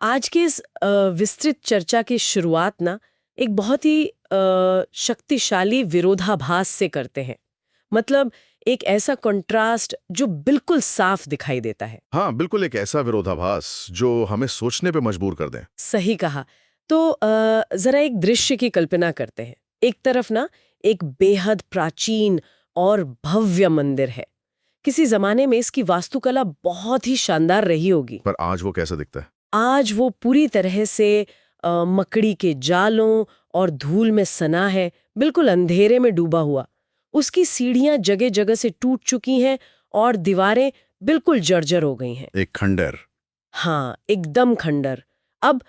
आज के इस विस्तृत चर्चा की शुरुआत ना एक बहुत ही शक्तिशाली विरोधाभास से करते हैं। मतलब एक ऐसा कंट्रास्ट जो बिल्कुल साफ दिखाई देता है। हाँ, बिल्कुल एक ऐसा विरोधाभास जो हमें सोचने पे मजबूर कर दें। सही कहा। तो जरा एक दृश्य की कल्पना करते हैं। एक तरफ ना एक बेहद प्राचीन और भव्य मंदिर है। किसी जमाने में इसकी वास्तुकला बहुत ही शानदार रही होगी। पर आज वो कैसा दिखता है? आज वो पूरी तरह से मकड़ी के जालों और धूल में सना है, बिल्कुल अंधेरे में डूबा हुआ। उसकी सीढ़ियां जगह जगह से टूट चुकी हैं और दीवारें बिल्कुल जर्जर हो गई हैं। एक खंडर। हाँ, एकदम खंडर। अब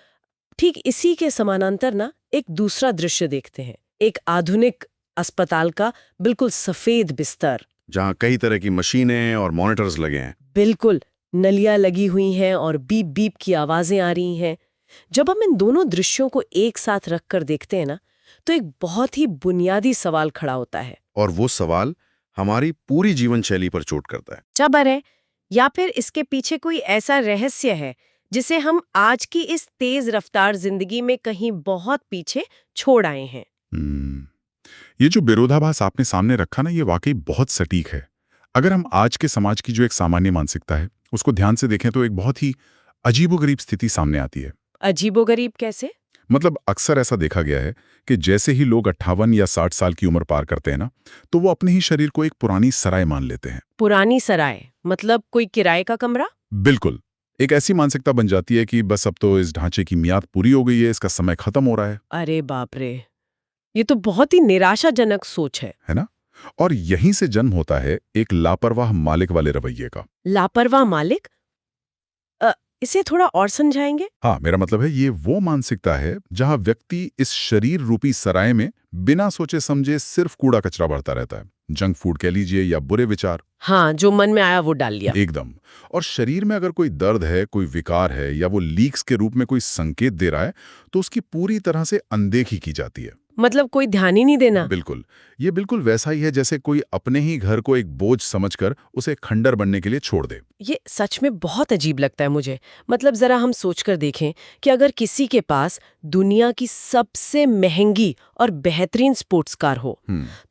ठीक इसी के समानांतर ना एक दूसरा दृश्य देखते हैं। एक आधुनिक अस्पताल का बिल्कुल सफेद बिस्तर। जहाँ कई तरह की मशीनें और मॉनिटर्स लगे हैं। बिल्कुल, नलियां लगी हुई हैं और बीप बीप की आवाजें आ रही हैं। जब हम इन दोनों दृश्यों को एक साथ रखकर देखते हैं ना, तो एक बहुत ही बुनियादी सवाल खड़ा होता है। और वो सवाल हमारी पूरी जीवन शैली पर चोट करता है। जबर है, या फिर इसके पीछे कोई ऐसा रहस्य है जिसे हम आज की इस तेज रफ्तार जिंदगी में कहीं बहुत पीछे छोड़ आए हैं। ये जो विरोधाभास आपने सामने रखा ना, ये वाकई बहुत सटीक है। अगर हम आज के समाज की जो एक सामान्य मानसिकता है उसको ध्यान से देखें तो एक बहुत ही अजीबोगरीब स्थिति सामने आती है। अजीबोगरीब कैसे? मतलब अक्सर ऐसा देखा गया है कि जैसे ही लोग 58 या 60 साल की उम्र पार करते हैं ना, तो वो अपने ही शरीर को एक पुरानी सराय मान लेते हैं। पुरानी सराय मतलब कोई किराए का कमरा? बिल्कुल। एक ऐसी मानसिकता बन जाती है कि बस अब तो इस ढांचे की मियाद पूरी हो गई है, इसका समय खत्म हो रहा है। अरे बाप रे, ये तो बहुत ही निराशाजनक सोच है ना? और यहीं से जन्म होता है एक लापरवाह मालिक वाले रवैये का। लापरवाह मालिक? इसे थोड़ा और समझाएंगे? हाँ, मेरा मतलब है ये वो मानसिकता है जहां व्यक्ति इस शरीर रूपी सराय में बिना सोचे समझे सिर्फ कूड़ा कचरा भरता रहता है। जंक फूड कह लीजिए या बुरे विचार। हाँ, जो मन में आया वो डाल लिया। एकदम। और शरीर में अगर कोई दर्द है, कोई विकार है या वो लीक्स के रूप में कोई संकेत दे रहा है, तो उसकी पूरी तरह से अनदेखी की जाती है। मतलब कोई ध्यान ही नहीं देना। बिल्कुल। ये बिल्कुल वैसा ही है जैसे कोई अपने ही घर को एक बोझ समझकर उसे खंडर बनने के लिए छोड़ दे। ये सच में बहुत अजीब लगता है मुझे। मतलब जरा हम सोचकर देखें कि अगर किसी के पास दुनिया की सबसे महंगी और बेहतरीन स्पोर्ट्स कार हो,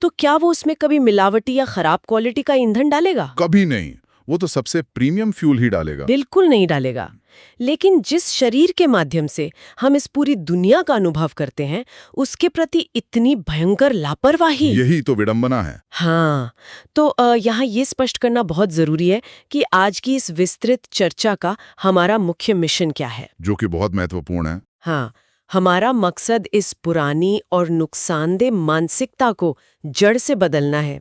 तो क्या वो उसमें कभी मिलावटी या खराब क्वालिटी का ईंधन डालेगा? कभी नहीं। वो तो सबसे प्रीमियम फ्यूल ही डालेगा। बिल्कुल नहीं डालेगा। लेकिन जिस शरीर के माध्यम से हम इस पूरी दुनिया का अनुभव करते हैं, उसके प्रति इतनी भयंकर लापरवाही। यही तो विडंबना है। हाँ, तो यहाँ ये स्पष्ट करना बहुत जरूरी है कि आज की इस विस्तृत चर्चा का हमारा मुख्य मिशन क्या है। जो कि बहुत महत्वपूर्ण है। हाँ, हमारा मकसद इस पुरानी और नुकसानदेह मानसिकता को जड़ से बदलना है।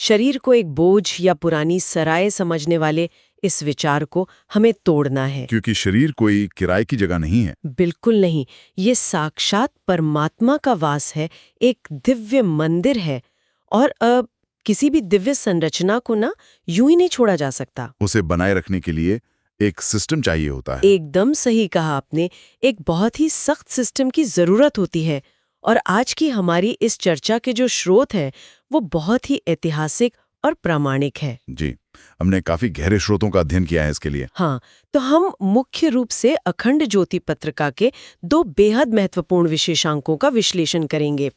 शरीर को एक बोझ या पुरानी सराय समझने वाले इस विचार को हमें तोड़ना है। क्योंकि शरीर कोई किराए की जगह नहीं है। बिल्कुल नहीं, ये साक्षात परमात्मा का वास है, एक दिव्य मंदिर है। और किसी भी दिव्य संरचना को ना यूं ही नहीं छोड़ा जा सकता। उसे बनाए रखने के लिए एक सिस्टम चाहिए होता है। एकदम सही कहा आपने, एक बहुत ही सख्त सिस्टम की जरूरत होती है। और आज की हमारी इस चर्चा के जो स्रोत हैं, वो बहुत ही ऐतिहासिक और प्रामाणिक है। जी, हमने काफी गहरे स्रोतों का अध्ययन किया है इसके लिए। हाँ, तो हम मुख्य रूप से अखंड ज्योति पत्रिका के दो बेहद महत्वपूर्ण विशेषांकों का विश्लेषण करेंगे।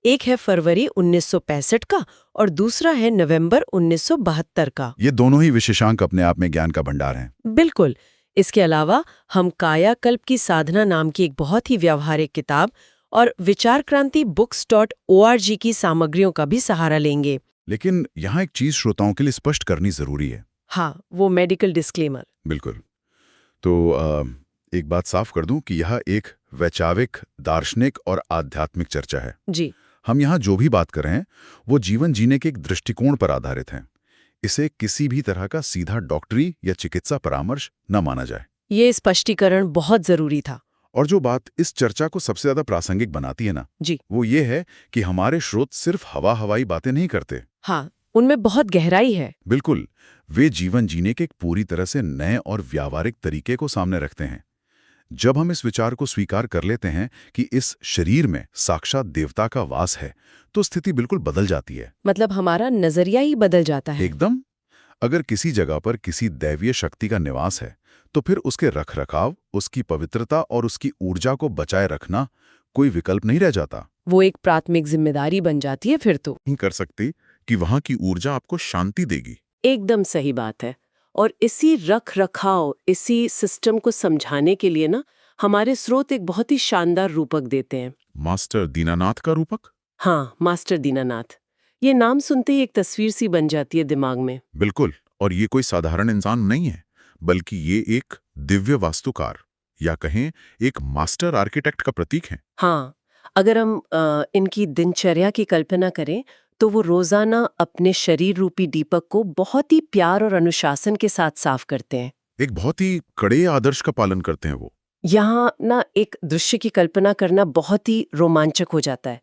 एक है फरवरी 1965 का और दूसरा है नवंबर 1972 का। ये दोनों ही विशेषांक अपने आप में ज्ञान का भंडार हैं। बिल्कुल। इसके अलावा हम कायाकल्प की साधना नाम की एक बहुत ही व्यावहारिक किताब और विचार क्रांति books.org की सामग्रियों का भी सहारा लेंगे। लेकिन यहाँ एक चीज श्रोताओं के लिए स्पष्ट करनी जरूरी है। हाँ, वो मेडिकल डिस्क्लेमर। बिल्कुल। तो एक बात साफ कर दूं कि यह एक वैचारिक, दार्शनिक और आध्यात्मिक चर्चा है। जी। हम यहाँ जो भी बात कर रहे हैं वो जीवन जीने के एक दृष्टिकोण पर आधारित है। इसे किसी भी तरह का सीधा डॉक्टरी या चिकित्सा परामर्श न माना जाए। ये स्पष्टीकरण बहुत जरूरी था। और जो बात इस चर्चा को सबसे ज्यादा प्रासंगिक बनाती है ना, जी, वो ये है कि हमारे स्रोत सिर्फ हवाई बातें नहीं करते। हाँ, उनमें बहुत गहराई है। बिल्कुल, वे जीवन जीने के एक पूरी तरह से नए और व्यावहारिक तरीके को सामने रखते हैं। जब हम इस विचार को स्वीकार कर लेते हैं कि इस शरीर में साक्षात देवता का वास है, तो स्थिति बिल्कुल बदल जाती है। मतलब हमारा नजरिया ही बदल जाता है। एकदम। अगर किसी जगह पर किसी दैवीय शक्ति का निवास है तो फिर उसके रखरखाव, उसकी पवित्रता और उसकी ऊर्जा को बचाए रखना कोई विकल्प नहीं रह जाता। वो एक प्राथमिक जिम्मेदारी बन जाती है फिर तो। नहीं कर सकते कि वहां की ऊर्जा आपको शांति देगी। एकदम सही बात है। और इसी रख रखाव, इसी सिस्टम को समझाने के लिए ना हमारे स्रोत एक बहुत ही शानदार रूपक देते हैं। मास्टर दीनानाथ का रूपक? हाँ, मास्टर दीनानाथ। ये नाम सुनते ही एक तस्वीर सी बन जाती है दिमाग में। बिल्कुल। और ये कोई साधारण इंसान नहीं है, बल्कि ये एक दिव्य वास्तुकार या कहें एक मास्टर आर्किटेक्ट का प्रतीक है। हाँ, अगर हम इनकी दिनचर्या की कल्पना करें तो वो रोजाना अपने शरीर रूपी दीपक को बहुत ही प्यार और अनुशासन के साथ साफ करते हैं। एक बहुत ही कड़े आदर्श का पालन करते हैं वो। यहाँ ना एक दृश्य की कल्पना करना बहुत ही रोमांचक हो जाता है।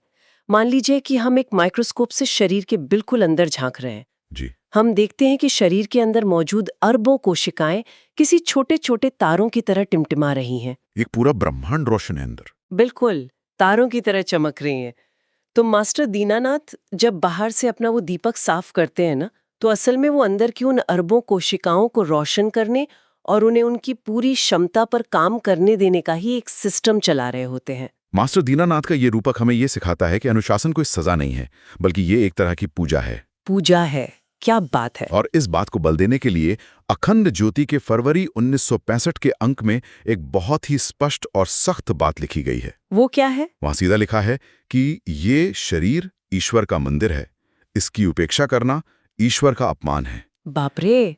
मान लीजिए कि हम एक माइक्रोस्कोप से शरीर के बिल्कुल अंदर झांक रहे हैं। जी। हम देखते हैं कि शरीर के अंदर मौजूद अरबों कोशिकाएं किसी छोटे छोटे तारों की तरह टिमटिमा रही हैं। एक पूरा ब्रह्मांड रोशन है अंदर। बिल्कुल, तारों की तरह चमक रही हैं। तो मास्टर दीनानाथ जब बाहर से अपना वो दीपक साफ करते हैं ना, तो असल में वो अंदर की उन अरबों कोशिकाओं को रोशन करने और उन्हें उनकी पूरी क्षमता पर काम करने देने का ही एक सिस्टम चला रहे होते हैं। मास्टर दीनानाथ का ये रूपक हमें ये सिखाता है कि अनुशासन कोई सजा नहीं है, बल्कि ये एक तरह की पूजा है। पूजा है, क्या बात है। और इस बात को बल देने के लिए अखंड ज्योति के फरवरी 1965 के अंक में एक बहुत ही स्पष्ट और सख्त बात लिखी गई है। वो क्या है? वहां सीधा लिखा है कि ये शरीर ईश्वर का मंदिर है, इसकी उपेक्षा करना ईश्वर का अपमान है। बाप रे,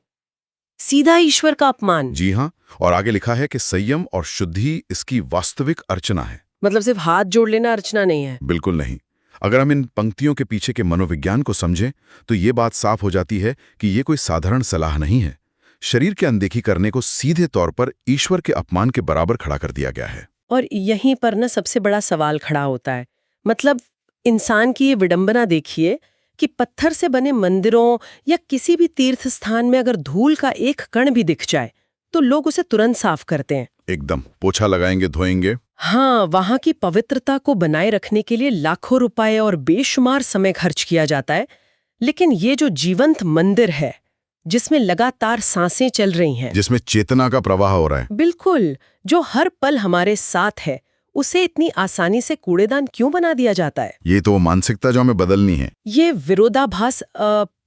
सीधा ईश्वर का अपमान। जी हाँ, और आगे लिखा है कि संयम और शुद्धि इसकी वास्तविक अर्चना है। मतलब सिर्फ हाथ जोड़ लेना अर्चना नहीं है। बिल्कुल नहीं। अगर हम इन पंक्तियों के पीछे के मनोविज्ञान को समझें तो ये बात साफ हो जाती है कि ये कोई साधारण सलाह नहीं है। शरीर की अनदेखी करने को सीधे तौर पर ईश्वर के अपमान के बराबर खड़ा कर दिया गया है। और यहीं पर ना सबसे बड़ा सवाल खड़ा होता है। मतलब इंसान की ये विडंबना देखिए कि पत्थर से बने मंदिरों या किसी भी तीर्थ स्थान में अगर धूल का एक कण भी दिख जाए तो लोग उसे तुरंत साफ करते हैं। एकदम पोछा लगाएंगे, धोएंगे। हाँ, वहां की पवित्रता को बनाए रखने के लिए लाखों रुपए और बेशुमार समय खर्च किया जाता है। लेकिन ये जो जीवंत मंदिर है, जिसमें लगातार सांसें चल रही हैं, जिसमें चेतना का प्रवाह हो रहा है, बिल्कुल, जो हर पल हमारे साथ है, उसे इतनी आसानी से कूड़ेदान क्यों बना दिया जाता है? ये तो वो मानसिकता जो हमें बदलनी है। ये विरोधाभास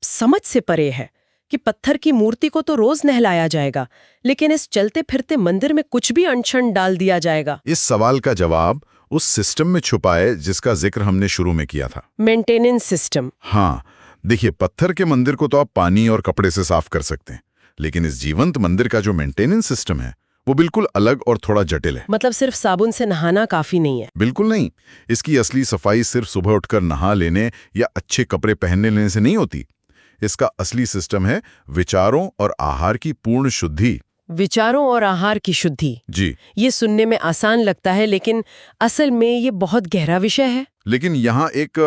समझ से परे है कि पत्थर की मूर्ति को तो रोज नहलाया जाएगा, लेकिन इस चलते फिरते मंदिर में कुछ भी अनशन डाल दिया जाएगा। इस सवाल का जवाब उस सिस्टम में छुपा है जिसका जिक्र हमने शुरू में किया था, मेंटेनेंस सिस्टम। हाँ, देखिए, पत्थर के मंदिर को तो आप पानी और कपड़े से साफ कर सकते हैं, लेकिन इस जीवंत मंदिर का जो मेंटेनेंस सिस्टम है वो बिल्कुल अलग और थोड़ा जटिल है। मतलब सिर्फ साबुन से नहाना काफी नहीं है? बिल्कुल नहीं। इसकी असली सफाई सिर्फ सुबह उठकर नहा लेने या अच्छे कपड़े पहनने लेने से नहीं होती। इसका असली सिस्टम है विचारों और आहार की पूर्ण शुद्धि। विचारों और आहार की शुद्धि। जी। ये सुनने में आसान लगता है, लेकिन असल में ये बहुत गहरा विषय है। लेकिन यहाँ एक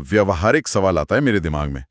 व्यवहारिक सवाल आता है मेरे दिमाग में।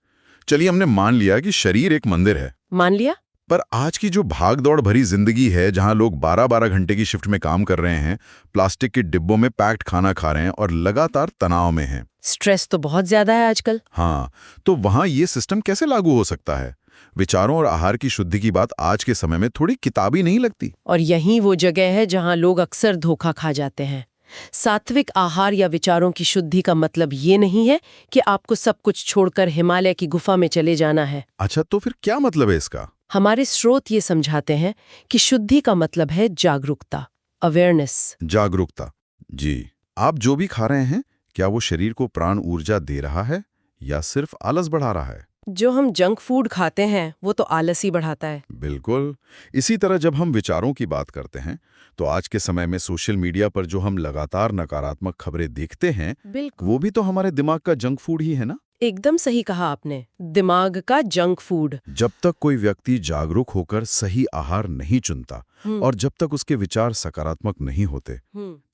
चलिए, हमने मान लिया कि शरीर एक मंदिर है। मान लिया। पर आज की जो भाग-दौड़ भरी जिंदगी है, जहां लोग 12-12 घंटे की शिफ्ट में काम कर रहे हैं, प्लास्टिक के डिब्बों में पैक्ड खाना खा रहे हैं और लगातार तनाव में हैं। स्ट्रेस तो बहुत ज्यादा है आजकल। हाँ, तो वहां ये सिस्टम कैसे लागू हो सकता है? विचारों और आहार की शुद्धि की बात आज के समय में थोड़ी किताबी नहीं लगती? और यही वो जगह है जहां लोग अक्सर धोखा खा जाते हैं। सात्विक आहार या विचारों की शुद्धि का मतलब ये नहीं है कि आपको सब कुछ छोड़कर हिमालय की गुफा में चले जाना है। अच्छा, तो फिर क्या मतलब है इसका? हमारे स्रोत ये समझाते हैं कि शुद्धि का मतलब है जागरूकता, अवेयरनेस। जागरूकता। जी। आप जो भी खा रहे हैं, क्या वो शरीर को प्राण ऊर्जा दे रहा है या सिर्फ आलस बढ़ा रहा है? जो हम जंक फूड खाते हैं वो तो आलस ही बढ़ाता है। बिल्कुल। इसी तरह जब हम विचारों की बात करते हैं तो आज के समय में सोशल मीडिया पर जो हम लगातार नकारात्मक खबरें देखते हैं, बिल्कुल, वो भी तो हमारे दिमाग का जंक फूड ही है ना? एकदम सही कहा आपने, दिमाग का जंक फूड। जब तक कोई व्यक्ति जागरूक होकर सही आहार नहीं चुनता और जब तक उसके विचार सकारात्मक नहीं होते,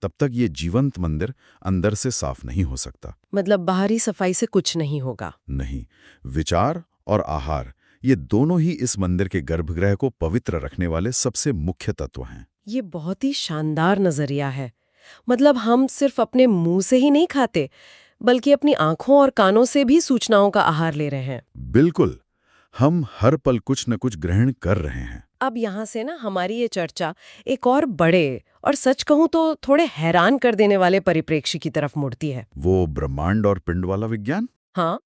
तब तक ये जीवंत मंदिर अंदर से साफ नहीं हो सकता। मतलब बाहरी सफाई से कुछ नहीं होगा। नहीं, विचार और आहार, ये दोनों ही इस मंदिर के गर्भगृह को पवित्र रखने वाले सबसे मुख्य तत्व हैं। ये बहुत ही शानदार नजरिया है। मतलब हम सिर्फ अपने मुंह से ही नहीं खाते, बल्कि अपनी आंखों और कानों से भी सूचनाओं का आहार ले रहे हैं। बिल्कुल। हम हर पल कुछ न कुछ ग्रहण कर रहे हैं। अब यहाँ से ना हमारी ये चर्चा एक और बड़े और सच कहूं तो थोड़े हैरान कर देने वाले परिप्रेक्ष्य की तरफ मुड़ती है। वो ब्रह्मांड और पिंड वाला विज्ञान। हाँ,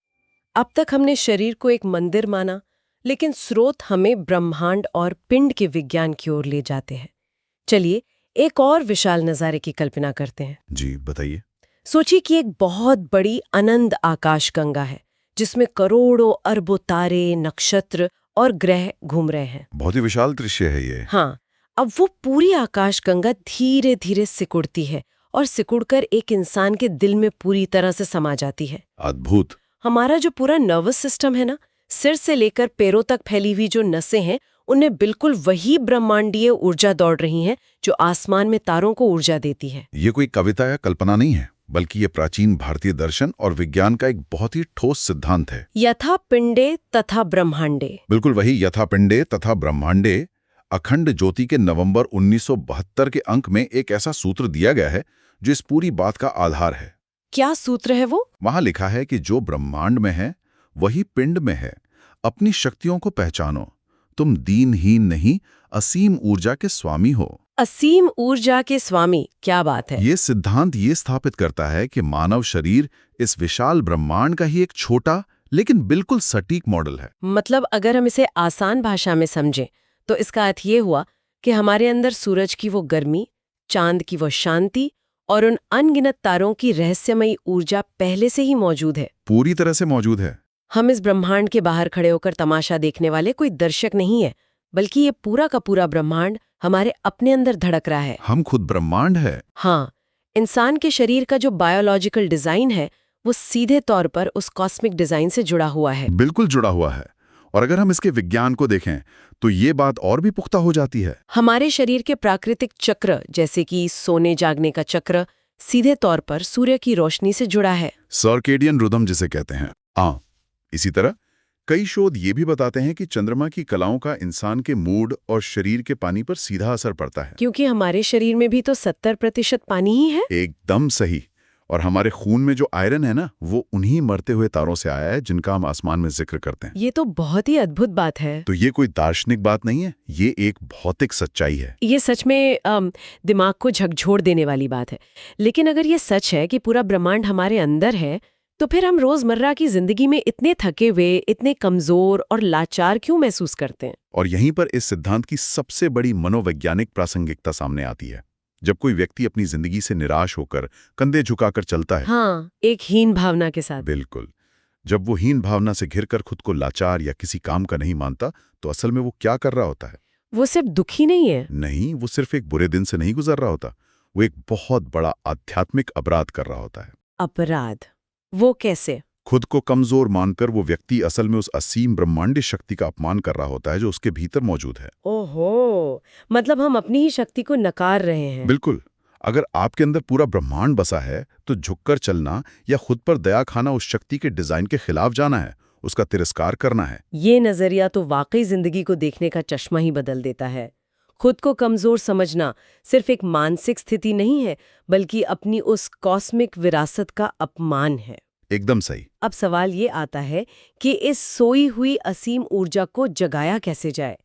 अब तक हमने शरीर को एक मंदिर माना, लेकिन स्रोत हमें ब्रह्मांड और पिंड के विज्ञान की ओर ले जाते हैं। चलिए एक और विशाल नज़ारे की कल्पना करते हैं। जी बताइए। सोचिए कि एक बहुत बड़ी अनंत आकाशगंगा है जिसमें करोड़ों अरबों तारे, नक्षत्र और ग्रह घूम रहे हैं। बहुत ही विशाल दृश्य है ये। हाँ, अब वो पूरी आकाशगंगा धीरे धीरे सिकुड़ती है और सिकुड़कर एक इंसान के दिल में पूरी तरह से समा जाती है। अद्भुत। हमारा जो पूरा नर्वस सिस्टम है ना, सिर से लेकर पैरों तक फैली हुई जो नसें हैं, उनमें बिल्कुल वही ब्रह्मांडीय ऊर्जा दौड़ रही है जो आसमान में तारों को ऊर्जा देती है। ये कोई कविता या कल्पना नहीं है, बल्कि ये प्राचीन भारतीय दर्शन और विज्ञान का एक बहुत ही ठोस सिद्धांत है। यथा पिंडे तथा ब्रह्मांडे। बिल्कुल वही, यथा पिंडे तथा ब्रह्मांडे। अखंड ज्योति के नवंबर 1972 के अंक में एक ऐसा सूत्र दिया गया है जो इस पूरी बात का आधार है। क्या सूत्र है वो? वहां लिखा है कि जो ब्रह्मांड में है वही पिंड में है। अपनी शक्तियों को पहचानो, तुम दीनहीन नहीं, असीम ऊर्जा के स्वामी हो। असीम ऊर्जा के स्वामी, क्या बात है। ये सिद्धांत ये स्थापित करता है कि मानव शरीर इस विशाल ब्रह्मांड का ही एक छोटा लेकिन बिल्कुल सटीक मॉडल है। मतलब अगर हम इसे आसान भाषा में समझें तो इसका अर्थ ये हुआ कि हमारे अंदर सूरज की वो गर्मी, चांद की वो शांति और उन अनगिनत तारों की रहस्यमयी ऊर्जा पहले से ही मौजूद है। पूरी तरह से मौजूद है। हम इस ब्रह्मांड के बाहर खड़े होकर तमाशा देखने वाले कोई दर्शक नहीं है, बल्कि ये पूरा का पूरा ब्रह्मांड हमारे अपने अंदर धड़क रहा है। हम खुद ब्रह्मांड है। हाँ, इंसान के शरीर का जो बायोलॉजिकल डिजाइन है वो सीधे तौर पर उस कॉस्मिक डिजाइन से जुड़ा हुआ है। बिल्कुल जुड़ा हुआ है। और अगर हम इसके विज्ञान को देखें तो ये बात और भी पुख्ता हो जाती है। हमारे शरीर के प्राकृतिक चक्र, जैसे कि सोने जागने का चक्र, सीधे तौर पर सूर्य की रोशनी से जुड़ा है। सर्केडियन रिदम जिसे कहते हैं। इसी तरह कई शोध ये भी बताते हैं कि चंद्रमा की कलाओं का इंसान के मूड और शरीर के पानी पर सीधा असर पड़ता है। क्योंकि हमारे शरीर में भी तो 70% पानी ही है। एकदम सही। और हमारे खून में जो आयरन है ना, वो उन्हीं मरते हुए तारों से आया है जिनका हम आसमान में जिक्र करते हैं। ये तो बहुत ही अद्भुत बात है। तो ये कोई दार्शनिक बात नहीं है, ये एक भौतिक सच्चाई है। ये सच में दिमाग को झकझोर देने वाली बात है। लेकिन अगर ये सच है कि पूरा ब्रह्मांड हमारे अंदर है, तो फिर हम रोजमर्रा की जिंदगी में इतने थके हुए, इतने कमजोर और लाचार क्यों महसूस करते हैं? और यहीं पर इस सिद्धांत की सबसे बड़ी मनोवैज्ञानिक प्रासंगिकता सामने आती है। जब कोई व्यक्ति अपनी जिंदगी से निराश होकर कंधे झुकाकर चलता है, हाँ, एक हीन भावना के साथ। बिल्कुल, जब वो हीन भावना से घिरकर खुद को लाचार या किसी काम का नहीं मानता, तो असल में वो क्या कर रहा होता है? वो सिर्फ दुखी नहीं है। नहीं, वो सिर्फ एक बुरे दिन से नहीं गुजर रहा होता, वो एक बहुत बड़ा आध्यात्मिक अपराध कर रहा होता है। अपराध? वो कैसे? खुद को कमजोर मानकर वो व्यक्ति असल में उस असीम ब्रह्मांडीय शक्ति का अपमान कर रहा होता है जो उसके भीतर मौजूद है। ओहो, मतलब हम अपनी ही शक्ति को नकार रहे हैं। बिल्कुल। अगर आपके अंदर पूरा ब्रह्मांड बसा है तो झुककर चलना या खुद पर दया खाना उस शक्ति के डिजाइन के खिलाफ जाना है, उसका तिरस्कार करना है। ये नजरिया तो वाकई जिंदगी को देखने का चश्मा ही बदल देता है। खुद को कमजोर समझना सिर्फ एक मानसिक स्थिति नहीं है, बल्कि अपनी उस कॉस्मिक विरासत का अपमान है। एकदम सही। अब सवाल ये आता है कि इस सोई हुई असीम ऊर्जा को जगाया कैसे जाए,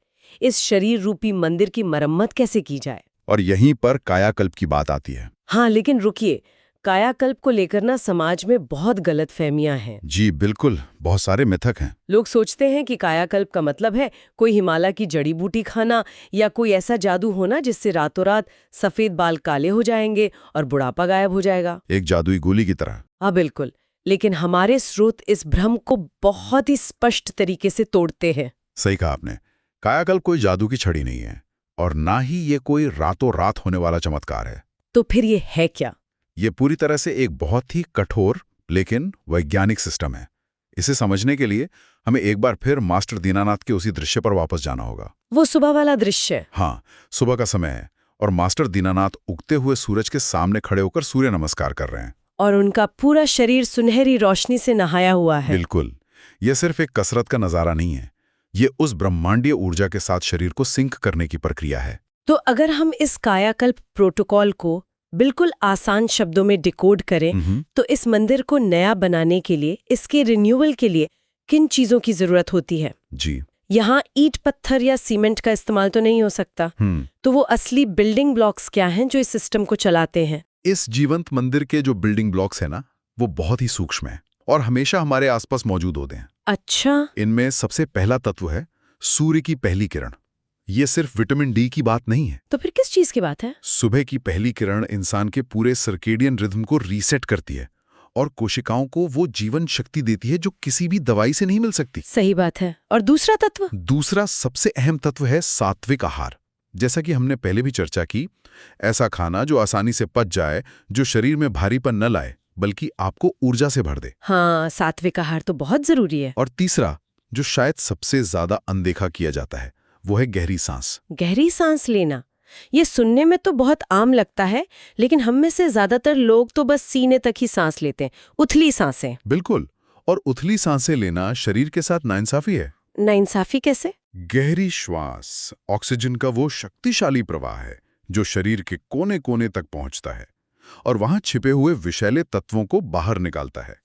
इस शरीर रूपी मंदिर की मरम्मत कैसे की जाए। और यहीं पर कायाकल्प की बात आती है। हाँ, लेकिन रुकिए, कायाकल्प को लेकर ना समाज में बहुत गलतफहमियां हैं। जी बिल्कुल, बहुत सारे मिथक हैं। लोग सोचते हैं कि कायाकल्प का मतलब है कोई हिमालय की जड़ी बूटी खाना या कोई ऐसा जादू होना जिससे रातों रात सफेद बाल काले हो जाएंगे और बुढ़ापा गायब हो जाएगा। एक जादुई गोली की तरह। हाँ बिल्कुल, लेकिन हमारे स्रोत इस भ्रम को बहुत ही स्पष्ट तरीके से तोड़ते हैं। सही कहा आपने। कायाकल्प कोई जादू की छड़ी नहीं है और ना ही ये कोई रातों रात होने वाला चमत्कार है। तो फिर ये है क्या? ये पूरी तरह से एक बहुत ही कठोर लेकिन वैज्ञानिक सिस्टम है। इसे समझने के लिए हमें एक बार फिर मास्टर दीनानाथ के उसी दृश्य पर वापस जाना होगा। वो सुबह वाला दृश्य? हाँ, सुबह का समय है और मास्टर दीनानाथ उगते हुए सूरज के सामने खड़े होकर सूर्य नमस्कार कर रहे हैं। और उनका पूरा शरीर सुनहरी रोशनी से नहाया हुआ है। बिल्कुल, यह सिर्फ एक कसरत का नजारा नहीं है, ये उस ब्रह्मांडीय ऊर्जा के साथ शरीर को सिंक करने की प्रक्रिया है। तो अगर हम इस कायाकल्प प्रोटोकॉल को बिल्कुल आसान शब्दों में डिकोड करें, तो इस मंदिर को नया बनाने के लिए, इसके रिन्यूअल के लिए किन चीजों की जरूरत होती है? जी। यहाँ ईंट पत्थर या सीमेंट का इस्तेमाल तो नहीं हो सकता। तो वो असली बिल्डिंग ब्लॉक्स क्या हैं जो इस सिस्टम को चलाते हैं? इस जीवंत मंदिर के जो बिल्डिंग ब्लॉक्स है ना, वो बहुत ही सूक्ष्म है और हमेशा हमारे आसपास मौजूद होते हैं। अच्छा। इनमें सबसे पहला तत्व है सूर्य की पहली किरण। ये सिर्फ विटामिन डी की बात नहीं है। तो फिर किस चीज की बात है? सुबह की पहली किरण इंसान के पूरे सर्केडियन रिदम को रीसेट करती है और कोशिकाओं को वो जीवन शक्ति देती है जो किसी भी दवाई से नहीं मिल सकती। सही बात है। और दूसरा तत्व? दूसरा सबसे अहम तत्व है सात्विक आहार। जैसा कि हमने पहले भी चर्चा की, ऐसा खाना जो आसानी से पच जाए, जो शरीर में भारीपन न लाए बल्कि आपको ऊर्जा से भर दे। हाँ, सात्विक आहार तो बहुत जरूरी है। और तीसरा, जो शायद सबसे ज्यादा अनदेखा किया जाता है, वो है गहरी सांस। गहरी सांस लेना, ये सुनने में तो बहुत आम लगता है, लेकिन हम में से ज्यादातर लोग तो बस सीने तक ही सांस लेते हैं, उथली सांसें। बिल्कुल। और उथली सांसें लेना शरीर के साथ नाइंसाफी है। नाइंसाफी कैसे? गहरी श्वास ऑक्सीजन का वो शक्तिशाली प्रवाह है जो शरीर के कोने कोने तक पहुंचता है और वहां छिपे हुए विषैले तत्वों को बाहर निकालता है।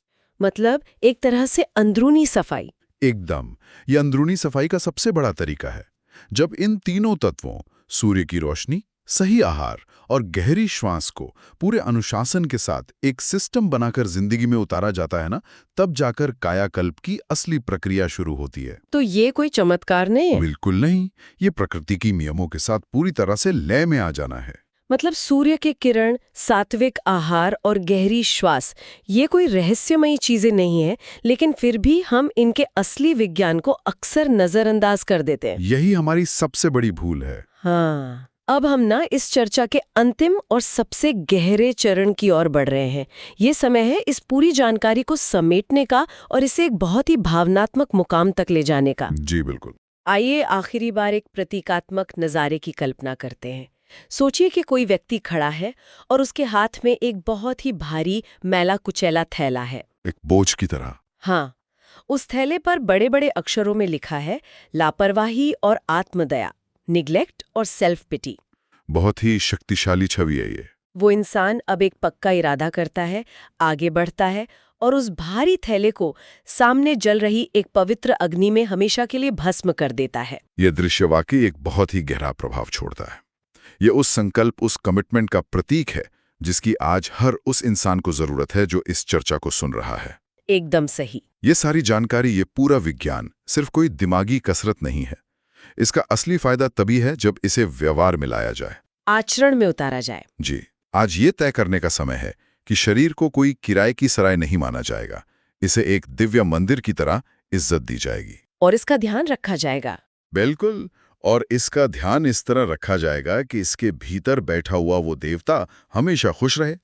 मतलब एक तरह से अंदरूनी सफाई। एकदम। ये अंदरूनी सफाई का सबसे बड़ा तरीका है। जब इन तीनों तत्वों, सूर्य की रोशनी, सही आहार और गहरी श्वास को पूरे अनुशासन के साथ एक सिस्टम बनाकर जिंदगी में उतारा जाता है ना, तब जाकर कायाकल्प की असली प्रक्रिया शुरू होती है। तो ये कोई चमत्कार नहीं है? बिल्कुल नहीं। ये प्रकृति की नियमों के साथ पूरी तरह से लय में आ जाना है। मतलब सूर्य के किरण, सात्विक आहार और गहरी श्वास, ये कोई रहस्यमयी चीजें नहीं है, लेकिन फिर भी हम इनके असली विज्ञान को अक्सर नजरअंदाज कर देते हैं। यही हमारी सबसे बड़ी भूल है। हाँ, अब हम ना इस चर्चा के अंतिम और सबसे गहरे चरण की ओर बढ़ रहे हैं। ये समय है इस पूरी जानकारी को समेटने का और इसे एक बहुत ही भावनात्मक मुकाम तक ले जाने का। जी बिल्कुल। आइए आखिरी बार एक प्रतीकात्मक नज़ारे की कल्पना करते हैं। सोचिए कि कोई व्यक्ति खड़ा है और उसके हाथ में एक बहुत ही भारी मैला कुचैला थैला है, एक बोझ की तरह। हाँ, उस थैले पर बड़े बड़े अक्षरों में लिखा है लापरवाही और आत्मदया, निग्लेक्ट और सेल्फ पिटी। बहुत ही शक्तिशाली छवि है ये। वो इंसान अब एक पक्का इरादा करता है, आगे बढ़ता है और उस भारी थैले को सामने जल रही एक पवित्र अग्नि में हमेशा के लिए भस्म कर देता है। ये दृश्य वाकई एक बहुत ही गहरा प्रभाव छोड़ता है। ये उस संकल्प, उस कमिटमेंट का प्रतीक है जिसकी आज हर उस इंसान को जरूरत है जो इस चर्चा को सुन रहा है। एकदम सही। ये सारी जानकारी, ये पूरा विज्ञान सिर्फ कोई दिमागी कसरत नहीं है। इसका असली फायदा तभी है जब इसे व्यवहार में लाया जाए, आचरण में उतारा जाए। जी, आज ये तय करने का समय है कि शरीर को कोई किराए की सराय नहीं माना जाएगा। इसे एक दिव्य मंदिर की तरह इज्जत दी जाएगी और इसका ध्यान रखा जाएगा। बिल्कुल। और इसका ध्यान इस तरह रखा जाएगा कि इसके भीतर बैठा हुआ वो देवता हमेशा खुश रहे।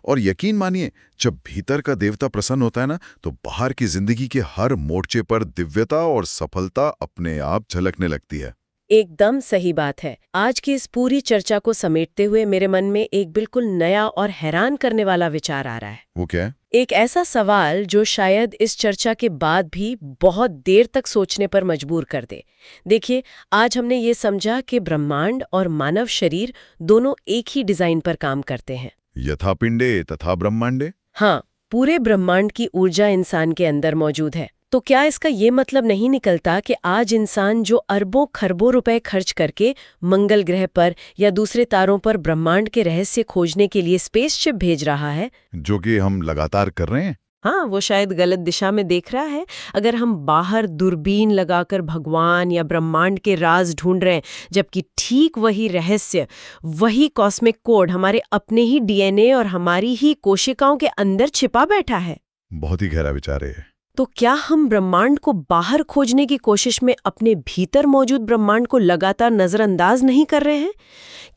और यकीन मानिए, जब भीतर का देवता प्रसन्न होता है ना, तो बाहर की जिंदगी के हर मोर्चे पर दिव्यता और सफलता अपने आप झलकने लगती है। एकदम सही बात है। आज की इस पूरी चर्चा को समेटते हुए मेरे मन में एक बिल्कुल नया और हैरान करने वाला विचार आ रहा है। वो क्या है? एक ऐसा सवाल जो शायद इस चर्चा के बाद भी बहुत देर तक सोचने पर मजबूर कर दे। देखिए, आज हमने ये समझा कि ब्रह्मांड और मानव शरीर दोनों एक ही डिजाइन पर काम करते हैं। यथा पिंडे तथा ब्रह्मांडे। हाँ, पूरे ब्रह्मांड की ऊर्जा इंसान के अंदर मौजूद है। तो क्या इसका ये मतलब नहीं निकलता कि आज इंसान जो अरबों खरबों रुपए खर्च करके मंगल ग्रह पर या दूसरे तारों पर ब्रह्मांड के रहस्य खोजने के लिए स्पेसशिप भेज रहा है, जो कि हम लगातार कर रहे हैं, हाँ, वो शायद गलत दिशा में देख रहा है। अगर हम बाहर दूरबीन लगाकर भगवान या ब्रह्मांड के राज ढूंढ रहे हैं, जबकि ठीक वही रहस्य, वही कॉस्मिक कोड हमारे अपने ही डीएनए और हमारी ही कोशिकाओं के अंदर छिपा बैठा है। बहुत ही गहरा विचार है। तो क्या हम ब्रह्मांड को बाहर खोजने की कोशिश में अपने भीतर मौजूद ब्रह्मांड को लगातार नजरअंदाज नहीं कर रहे हैं?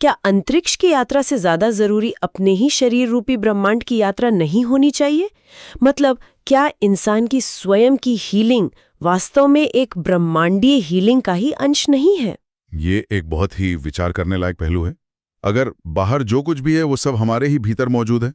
क्या अंतरिक्ष की यात्रा से ज्यादा जरूरी अपने ही शरीर रूपी ब्रह्मांड की यात्रा नहीं होनी चाहिए? मतलब क्या इंसान की स्वयं की हीलिंग वास्तव में एक ब्रह्मांडीय हीलिंग का ही अंश नहीं है? ये एक बहुत ही विचार करने लायक पहलू है। अगर बाहर जो कुछ भी है वो सब हमारे ही भीतर मौजूद है,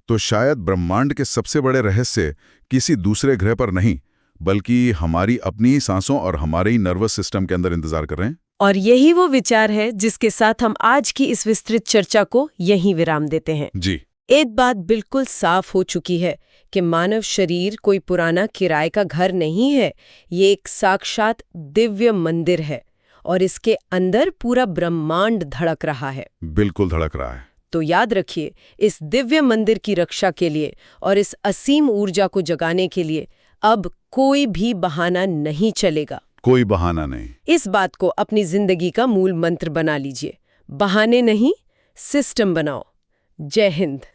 तो शायद ब्रह्मांड के सबसे बड़े रहस्य किसी दूसरे ग्रह पर नहीं, बल्कि हमारी अपनी ही सांसों और हमारे ही नर्वस सिस्टम के अंदर इंतजार कर रहे हैं। और यही वो विचार है जिसके साथ हम आज की इस विस्तृत चर्चा को यहीं विराम देते हैं। जी। एक बात बिल्कुल साफ हो चुकी है कि मानव शरीर कोई पुराना किराए का घर नहीं है, ये एक साक्षात दिव्य मंदिर है और इसके अंदर पूरा ब्रह्मांड धड़क रहा है। बिल्कुल धड़क रहा है। तो याद रखिए, इस दिव्य मंदिर की रक्षा के लिए और इस असीम ऊर्जा को जगाने के लिए अब कोई भी बहाना नहीं चलेगा। कोई बहाना नहीं। इस बात को अपनी जिंदगी का मूल मंत्र बना लीजिए। बहाने नहीं, सिस्टम बनाओ। जय हिंद।